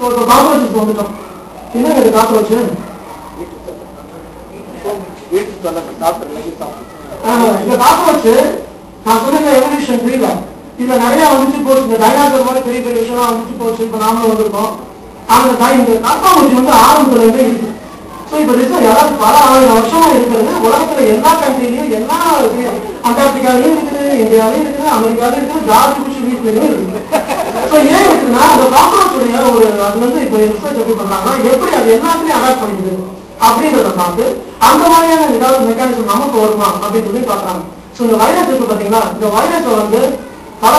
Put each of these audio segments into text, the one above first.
இப்போ காக்ரோச்சஸ் வந்துட்டோம். என்ன இது காக்ரோச்? இந்த காக்ரோச் நான் சொன்ன எவல்யூஷன் புரியல. இதுல நிறைய வந்துச்சு போச்சு. இந்த டைனாசர் மாதிரி பெரிய பெரிய விஷயம் வந்துச்சு போச்சு. இப்ப நாமளும் வந்திருக்கோம். அந்த காக்காமூச்சி வந்து ஆரம்பத்துல இருந்தே இருக்கு. ஸோ இப்போ யாராவது பல 1000 வருஷமா இருக்கிறது உலகத்துல எல்லா கண்ட்ரிலையும் எல்லா அண்டார்டிகாலையும் இருக்குது, இந்தியாவிலையும் இருக்குது, அமெரிக்காவிலும் இருக்குது, ஜார்ஜ் புஷ் வீட்லயும் இருக்குது. ஸோ ஏன் இருக்குன்னா அந்த காக்ரோச்சுடைய ஒரு அது வந்து இப்போ ரிசர்ச் எப்படி பண்றாங்கன்னா எப்படி அது எல்லாத்துலயும் அடாப்ட் பண்ணிக்குது அப்படின்றத பார்த்து அந்த மாதிரியான ஏதாவது மெக்கானிசம் நமக்கு வருமா அப்படின்னு சொல்லி பாக்குறாங்க. ஸோ இந்த வைரஸ் இருக்கு பாத்தீங்களா, இந்த வைரஸை வந்து பல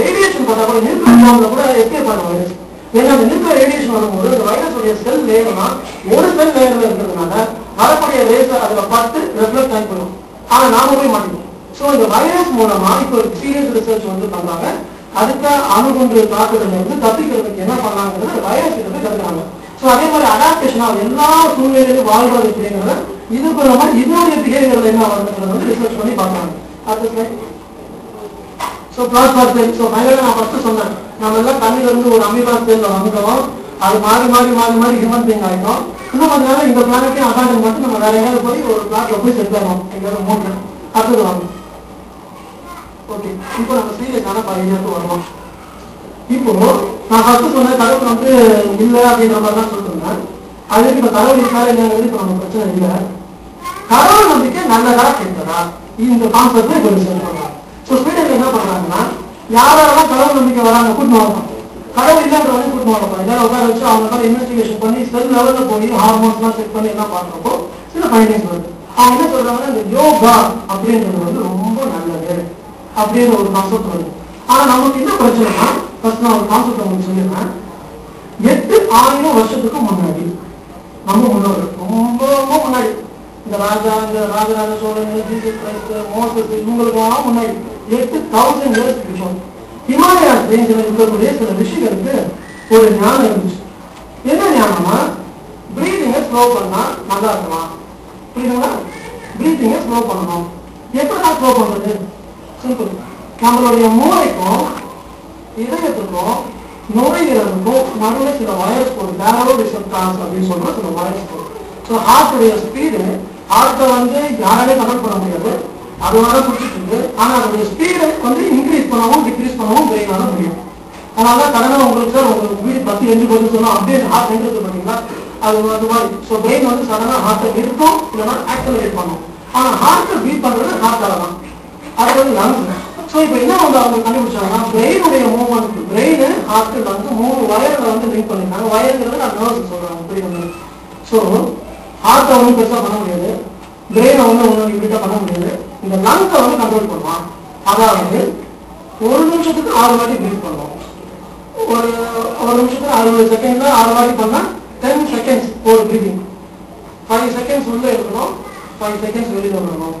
ரேடியேஷன் பார்த்தா கூட நியூக்ளியர் ஃபார்ம்ல கூட எஸ்கேப் ஆன வைரஸ். ஏன்னா அந்த நியூக்ளியர் ரேடியேஷன் வரும்போது அந்த வைரஸுடைய செல் லேயர்னா ஒரு செல் லேயர்ல இருக்கிறதுனால வரக்கூடிய ரேஸை அதுல பார்த்து ரெஃப்ளெக்ட் ஆகி போயிடும். ஆனா நாம போய் மாட்டோம். ஸோ இந்த வைரஸ் மூலமா இப்போ சீரியஸ் ரிசர்ச் வந்து பண்றாங்க. அதுக்கு அணுகுண்டு தாக்குதல் வந்து தப்பிக்கிறதுக்கு என்ன பண்ணாங்கிறது வைரஸ் கிட்ட போய் கருதுறாங்க. ஸோ அதே மாதிரி அடாப்டேஷனா எல்லா சூழ்நிலையிலும் வாழ்வது அப்படிங்கிறத இதுக்கு நம்ம இதோடைய பிஹேவியர்ல என்ன வருதுங்கிறத வந்து ரிசர்ச் பண்ணி பார்க்கறாங்க. அடுத்த ஸோ பிளாஸ்மா செல். ஸோ ஃபைனலாக நான் ஃபர்ஸ்ட் சொன்னேன், நம்ம எல்லாம் தண்ணியில இருந்து ஒரு அமீபா செல்ல வந்துட்டோம். அது மாறி மாறி மாறி மாறி ஹியூமன் பீயிங் ஆகிட்டோம். இன்னும் கொஞ்ச நேரம் இந்த பிளானட்டையும் அபாண்டன் மட்டும் நம்ம வேற எங்கேயாவது போய் ஒரு பிளாட்ல போய் செட் ஆகும். எங்கேயாவது மூணு அடுத்தது வாங்க. ஓகே, இப்போ நம்ம சீரியஸான பகுதிக்கு வருவோம். இப்போ நான் ஃபர்ஸ்ட் சொன்ன கடவுள் வந்து இல்லை அப்படின்ற மாதிரி தான் சொல்லிருந்தேன். அதுக்கு இப்போ கடவுள் இருக்காரு என்னங்கிறது இப்போ நம்ம பிரச்சனை இல்லை. கடவுள் நம்பிக்கை நல்லதா கெட்டதா இந்த கான்செப்ட் இப்போ ரிசர்ச் பண்றாங்க. ஸோ ஸ்வீடன்ல என்ன பண்றாங்கன்னா யாரெல்லாம் கடவுள் நம்பிக்கை வராங்க கூட்டு வரணும், கடவுள் இல்லைன்றவங்க கூட்டு வரணும். இதெல்லாம் உட்கார வச்சு அவங்க இன்வெஸ்டிகேஷன் பண்ணி செல் லெவலில் போய் ஹார்மோன்ஸ்லாம் செக் பண்ணி எல்லாம் பார்க்குறப்போ சில ஃபைண்டிங்ஸ் வருது. அவங்க என்ன சொல்றாங்கன்னா இந்த யோகா அப்படின்றது வந்து ரொம்ப நல்லது அப்படின்ற ஒரு கான்செப்ட் வருது. ஆனா நமக்கு என்ன பிரச்சனைனா ஃபர்ஸ்ட் நான் ஒரு கான்செப்ட் உங்களுக்கு சொல்லிடுறேன். 8000 வருஷத்துக்கு முன்னாடி நம்ம முன்னோர்கள் ரொம்ப ரொம்ப முன்னாடி இந்த Rajaraja Cholan, Jesus Christ, Moses இவங்களுக்கெல்லாம் முன்னாடி 8000 இயர்ஸ் பிஃபோர் ஹிமாலயா ரேஞ்சில் இருக்கக்கூடிய சில ரிஷிகளுக்கு ஒரு ஞானம் இருந்துச்சு. என்ன ஞானம்னா பிரீதிங்கை ஸ்லோ பண்ணா நல்லா இருக்கலாம். புரியுதுங்களா? பிரீதிங்கை ஸ்லோ பண்ணணும். எப்படிதான் ஸ்லோ பண்றது? சிம்பிள். நம்மளுடைய மூளைக்கும் இதயத்துக்கும் நுரையீரலுக்கும் நடுவில் சில வைரஸ் போடும், பேரோ ரிசெப்டார்ஸ் அப்படின்னு சொல்ற சில வைரஸ் போடும். ஸோ ஹார்ட்டுடைய ஸ்பீடு, ஹார்ட்டை வந்து யாராலையும் கண்ட்ரோல் பண்ண முடியாது, அது வர பிடிச்சிட்டு இருக்கு. ஆனா அதோடைய ஸ்பீடை வந்து இன்க்ரீஸ் பண்ணவும் டிக்ரீஸ் பண்ணவும் பிரெயினால முடியும். அதனால கடனை உங்களுக்கு சார் உங்களுக்கு வீடு 10 எஞ்சி போது சொன்னா அப்படியே ஹார்ட் நின்றது பார்த்தீங்களா, அது மாதிரி. ஸோ பிரெயின் வந்து சடனா ஹார்ட்டை நிறுத்தும், இல்லைன்னா ஆக்சலரேட் பண்ணும். ஆனா ஹார்ட்டை பீட் பண்றது ஹார்ட்டால தான், அது வந்து லங்ஸ். ஸோ இப்போ என்ன வந்து அவங்க கண்டுபிடிச்சாங்கன்னா பிரெயினுடைய மூவ்மெண்ட், பிரெயின் ஹார்ட் வந்து 3 வயர்ல வந்து லிங்க் பண்ணிருக்காங்க. வயர்ங்கிறது நான் நர்வ்ஸ் சொல்றாங்க, புரியுது? ஸோ ஹார்ட்டை ஒன்றும் பெருசாக பண்ண முடியாது, பிரெயினை ஒன்றும் இப்படிட்டா பண்ண முடியாது. இந்த லங்ஸை வந்து கண்ட்ரோல் பண்ணுவான். அதாவது ஒரு நிமிஷத்துக்கு 6 வாட்டி பிரீத் பண்ணுவோம். ஒரு நிமிஷத்துக்கு 60 செகண்ட்ல 6 வாட்டி பண்ணா 10 செகண்ட்ஸ் ஒரு பிரீதிங். 5 செகண்ட்ஸ் உள்ள இருக்கணும், 5 செகண்ட்ஸ் வெளியில வரணும்,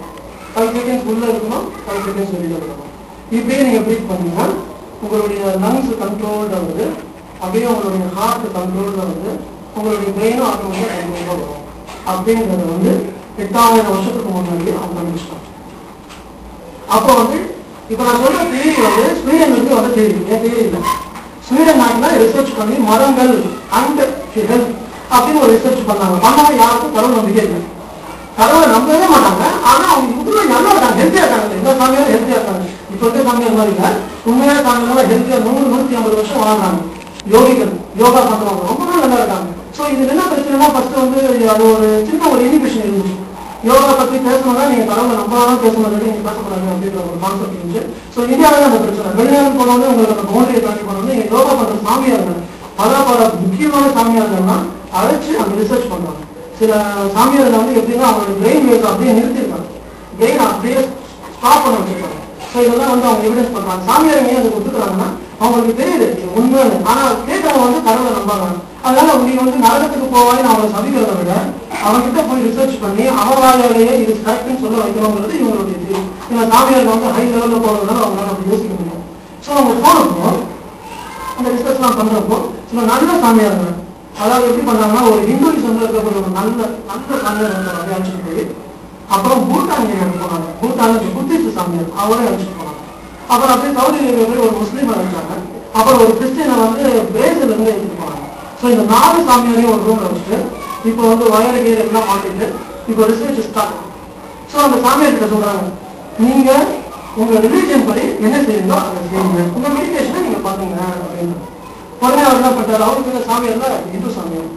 5 செகண்ட்ஸ் உள்ள இருக்கணும், 5 செகண்ட்ஸ் வெளியில வரணும். இப்படியே நீங்க பிரீத் பண்ணீங்கன்னா உங்களுடைய லங்ஸ் கண்ட்ரோல்ல வந்து அப்படியே உங்களுடைய ஹார்ட் கண்ட்ரோல்ல வந்து உங்களுடைய பிரெயினும் ஆட்டோமேட்டிக்கா கண்ட்ரோல்ல வரும். அப்படிங்கிறது வந்து 8000 வருஷத்துக்கு முன்னாடி அவங்க கண்டுபிடிச்சாங்க. அப்போ வந்து இப்ப நான் சொல்ற தியரி வந்து ஸ்வீடனுக்கு வந்து தியரி, என் தியரி இல்லை. ஸ்வீடன் நாட்டுல ரிசர்ச் பண்ணி மரங்கள் அண்ட் ஹெல்த் அப்படின்னு ஒரு ரிசர்ச் பண்ணாங்க. பண்ணாங்க யாருக்கும் கடவுள் நம்பிக்கை இல்லை, கடவுளை நம்பவே மாட்டாங்க. ஆனா அவங்க இதுல நல்லா இருக்காங்க, ஹெல்த்தியா இருக்காங்க. இந்த சாமியாரும் ஹெல்த்தியா இருக்காங்க. இப்ப இருக்க சாமியார் மாதிரி இல்ல, உண்மையா சாமியார் ஹெல்த்தியா 100-150 வருஷம் வாழ்றாங்க. யோகிகள் யோகா பண்றவங்க ரொம்ப நல்லா இருக்காங்க. ஸோ இது என்ன பிரச்சனைனா ஃபர்ஸ்ட் வந்து அது ஒரு சின்ன ஒரு இனிபிஷன் இருந்துச்சு. யோகா பத்தி பேசணும்னா நீங்க கடவுளை நம்பாதான் பேசணும், நீங்க பேசக்கூடாது அப்படின்ற ஒரு கான்செப்ட் இருந்துச்சு. ஸோ இந்தியாவில அந்த பிரச்சனை வெளிநாடு போனோடனே உங்களுக்கு அந்த பவுண்டரியை தாண்டி போனோடனே நீங்க யோகா பண்ற சாமியார்கள் பல முக்கியமான சாமியார்கள்னா அழைச்சு அந்த ரிசர்ச் பண்றாங்க. சில சாமியார்கள் வந்து எப்படின்னா அவங்களோட பிரெயின் வேவ்ஸ் அப்படியே நிறுத்திருக்காங்க, பிரெயின் அப்படியே ஸ்டாப் பண்ண வச்சிருக்காங்க. ஸோ இதெல்லாம் வந்து அவங்க எவிடன்ஸ் பண்றாங்க. சாமியார் ஏன் அதுக்கு ஒத்துக்கிறாங்கன்னா அவங்களுக்கு தெரியுது உண்மைன்னு. ஆனா கேட்கறவங்க வந்து கடவுளை நம்பாங்க. அதனால நீங்க வந்து நரகத்துக்கு போவான்னு அவங்களை சதிக்கிறத விட அவங்ககிட்ட போய் ரிசர்ச் பண்ணி அவங்களாலேயே இது கரெக்ட்னு சொல்ல வைக்கணுங்கிறது இவங்களுடைய தெரியும். இந்த சாமியார்கள் வந்து ஹை லெவல்ல போறதுனால அவங்களால அப்படி யோசிக்க முடியும். ஸோ அவங்க போனப்போ அந்த ரிசர்ச்லாம் பண்றப்போ சில நல்ல சாமியார்கள், அதாவது எப்படி பண்ணாங்கன்னா ஒரு ஹிந்துவிசம்ல இருக்கக்கூடிய ஒரு நல்ல சாமியார் வந்து அழைச்சிட்டு போய் அப்புறம் பூட்டான் போனாங்க. பூட்டான் புத்திஸ்ட் சாமியார் அவரே அழைச்சிட்டு போனாங்க. அப்புறம் அப்படியே சவுதி அரேபியா போய் ஒரு முஸ்லீம் அழைச்சாங்க. அப்புறம் ஒரு கிறிஸ்டியனை வந்து பிரேசில் இருந்து எடுத்துட்டு போனாங்க. ஸோ இந்த 4 சாமியாரையும் ஒரு ரூம்ல வச்சுட்டு இப்போ வந்து வயர் கியர் எல்லாம் மாட்டிட்டு இப்போ ரிசர்ச் ஸ்டார்ட். ஸோ அந்த சாமியார்கிட்ட சொல்றாங்க, நீங்க உங்க ரிலீஜன் படி என்ன செய்யுங்களோ அதை செய்யுங்க, உங்க மெடிடேஷனை நீங்க பண்ணுங்க அப்படின்னு. உடனே அவர் என்ன பண்றாரு, அவருக்கு இந்த சாமியார்ல இந்து சாமியார்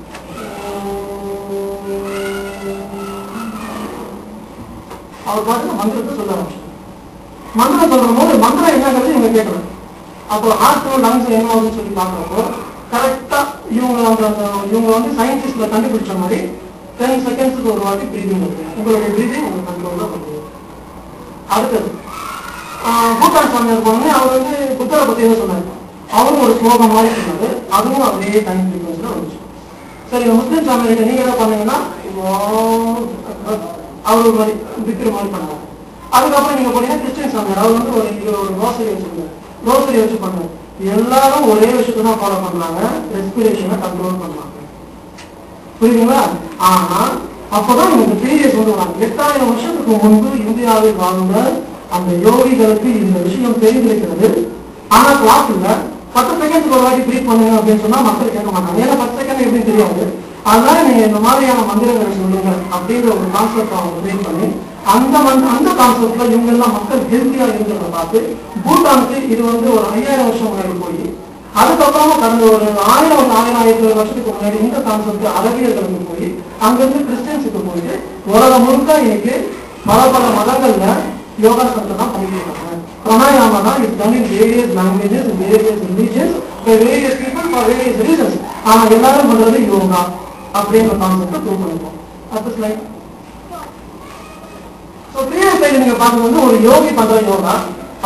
அவர் பார்த்து மந்திரத்தை சொல்ல ஆரம்பிச்சு. மந்திரம் சொல்ற போது மந்திரம் என்னங்கிறது இவங்க கேட்கணும். அப்போ ஹார்ட் லங்ஸ் என்ன ஆகுதுன்னு சொல்லி பார்க்குறப்போ கரெக்டா இவங்க வந்து சயின்டிஸ்ட்ல கண்டுபிடிச்ச மாதிரி 10 செகண்ட்ஸுக்கு ஒரு வாட்டி பிரீதிங் இருக்கு. உங்களுடைய பிரீதிங் உங்க கண்ட்ரோல் தான் பண்ணுது. அடுத்தது பூட்டான் சாமியார் போனோடனே அவர் வந்து புத்தரை பத்தி என்ன சொன்னாரு, அவரும் ஒரு ஸ்லோகம் மாதிரி சொன்னாரு, அதுவும் அப்படியே டைம் ஃப்ரீக்வன்ஸ்ல வந்துச்சு. சரி, முஸ்லிம் சாமியார் நீங்க என்ன பண்ணீங்கன்னா அவர் ஒரு மாதிரி விக்கிற மாதிரி பண்ணாரு. அதுக்கப்புறம் நீங்க போனீங்கன்னா கிறிஸ்டியன் சாமியார் அவர் வந்து ஒரு ரோசரி வச்சிருக்காரு, ரோசரி வச்சு பண்ணாரு. எல்லாரும் ஒரே விஷயத்தை தான் ஃபாலோ பண்றாங்க, ரெஸ்பிரேஷனை கண்ட்ரோல் பண்ணாங்க. புரியுதுங்களா? ஆனா அப்பதான் உங்களுக்கு பீரியட்ஸ் வந்து வராங்க. 8000 வருஷத்துக்கு முன்பு இந்தியாவில் வாழ்ந்த அந்த யோகிகளுக்கு இந்த விஷயம் தெரிந்திருக்கிறது. ஆனா கிளாஸ் இல்ல 10 செகண்ட்ஸ்க்கு ஒரு வாட்டி பிரீத் பண்ணுங்க அப்படின்னு சொன்னா மக்கள் கேட்க மாட்டாங்க. ஏன்னா 10 செகண்ட் எப்படின்னு தெரியாது. அதனால நீங்க இந்த மாதிரியான மந்திரங்களை சொல்லுங்க அப்படின்ற ஒரு கான்செப்ட் அவங்க பிரீத் பண்ணி அந்த கான்செப்ட்ல இவங்க எல்லாம் மக்கள் ஹெல்த்தியா இருக்கிறத பார்த்து பூட்டானுக்கு இது வந்து ஒரு 5000 வருஷம் முன்னாடி போய் அதுக்கப்புறமா கடந்த ஒரு 1000 வருஷத்துக்கு முன்னாடி இந்த கான்செப்ட் அரபியர்களுக்கு போய் அங்கிருந்து கிறிஸ்டியன்ஸுக்கு போயிட்டு உலகம் முழுக்க இன்னைக்கு பல மதங்கள்ல யோகாசனத்தை தான் பண்ணிட்டு இருக்காங்க. பிராணாயாமா தான் it's done in various languages, various religions, various people for various reasons. ஆனா எல்லாரும் பண்றது யோகா அப்படின்ற கான்செப்டை ப்ரூவ் பண்ணிப்போம். அடுத்த ஸ்லைட். ஸோ ப்ரீவியஸ் ஸ்லைட் நீங்க பார்த்து வந்து ஒரு யோகி பண்ற யோகா,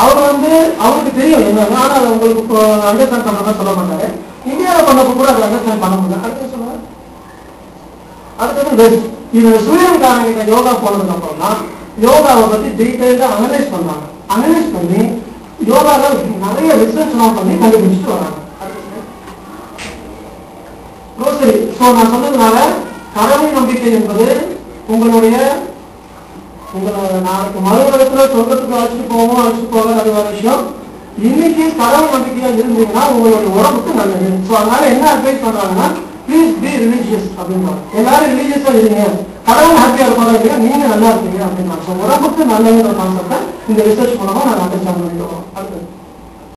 அவர் வந்து அவருக்கு தெரியும் என்னன்னா அதை உங்களுக்கு அண்டர்ஸ்டாண்ட் பண்றதா சொல்ல மாட்டாரு. இந்தியாவில் பண்ணப்போ கூட அதை அண்டர்ஸ்டாண்ட் பண்ண முடியல. அடுத்து சொல்லுங்க. அடுத்தது இது சூரியன்காரங்க யோகா போனதுக்கு அப்புறம் தான் யோகாவை பத்தி டீடைல்டா அனலைஸ் பண்றாங்க. அனலைஸ் பண்ணி யோகால நிறைய ரிசர்ச் எல்லாம் பண்ணி கண்டுபிடிச்சிட்டு வராங்க. சரி, சோ நான் சொன்னதுனால கடவுள் நம்பிக்கை என்பது உங்களை நாளைக்கு மறுபடியத்துல சொர்க்கத்துக்கு அழைச்சிட்டு போக அது ஒரு விஷயம். இன்னைக்கு கடவுள் நம்பிக்கையா இருந்தீங்கன்னா உங்களுடைய உடம்புக்கு நல்லது. சோ அதனால என்ன அட்வைஸ் பண்றாங்கன்னா, ப்ளீஸ் பி ரிலீஜியஸ் அப்படின்றாங்க. எல்லாரும் ரிலீஜியஸா இருங்க, கடவுள் ஹாப்பியா இருப்பாங்க, நீங்க நல்லா இருப்பீங்க அப்படின்னா உடம்புக்கு நல்லதுன்ற கான்செப்டை இந்த ரிசர்ச் மூலமா நாங்கள் அண்டர்ஸ்டாண்ட் பண்ணிக்கிறோம். அடுத்து